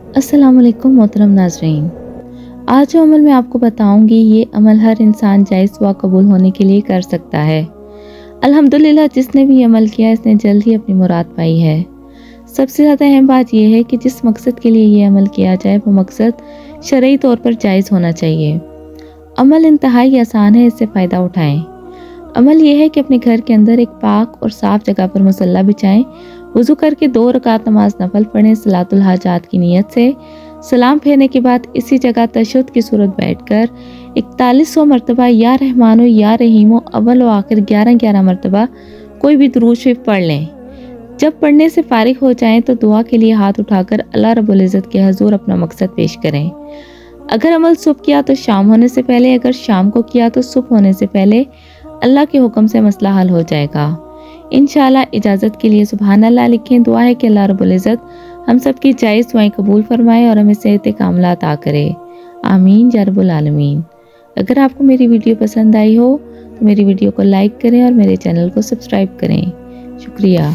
السلام علیکم محترم ناظرین، آج جو عمل میں آپ کو بتاؤں گی یہ عمل ہر انسان جائز و قبول ہونے کے لیے کر سکتا ہے۔ الحمدللہ جس نے بھی عمل کیا اس نے جلد ہی اپنی مراد پائی ہے۔ سب سے زیادہ اہم بات یہ ہے کہ جس مقصد کے لیے یہ عمل کیا جائے وہ مقصد شرعی طور پر جائز ہونا چاہیے۔ عمل انتہائی آسان ہے، اس سے فائدہ اٹھائیں۔ عمل یہ ہے کہ اپنے گھر کے اندر ایک پاک اور صاف جگہ پر مصلی بچھائیں، وضو کر کے 2 رکعت نماز نفل پڑھیں صلاۃ الحاجات کی نیت سے۔ سلام پھیرنے کے بعد اسی جگہ تشہد کی صورت بیٹھ کر 4100 مرتبہ یا رحمانو یا رحیمو اول و آخر 11 مرتبہ کوئی بھی درود شریف پڑھ لیں۔ جب پڑھنے سے فارغ ہو جائیں تو دعا کے لیے ہاتھ اٹھا کر اللہ رب العزت کے حضور اپنا مقصد پیش کریں۔ اگر عمل صبح کیا تو شام ہونے سے پہلے، اگر شام کو کیا تو صبح ہونے سے پہلے اللہ کے حکم سے مسئلہ حل ہو جائے گا۔ انشاءاللہ اجازت کے لیے سبحان اللہ لکھیں۔ دعا ہے کہ اللہ رب العزت ہم سب کی جائز دعائیں قبول فرمائے اور ہمیں صحت کاملہ عطا کرے، آمین یا رب العالمین۔ اگر آپ کو میری ویڈیو پسند آئی ہو تو میری ویڈیو کو لائک کریں اور میرے چینل کو سبسکرائب کریں۔ شکریہ۔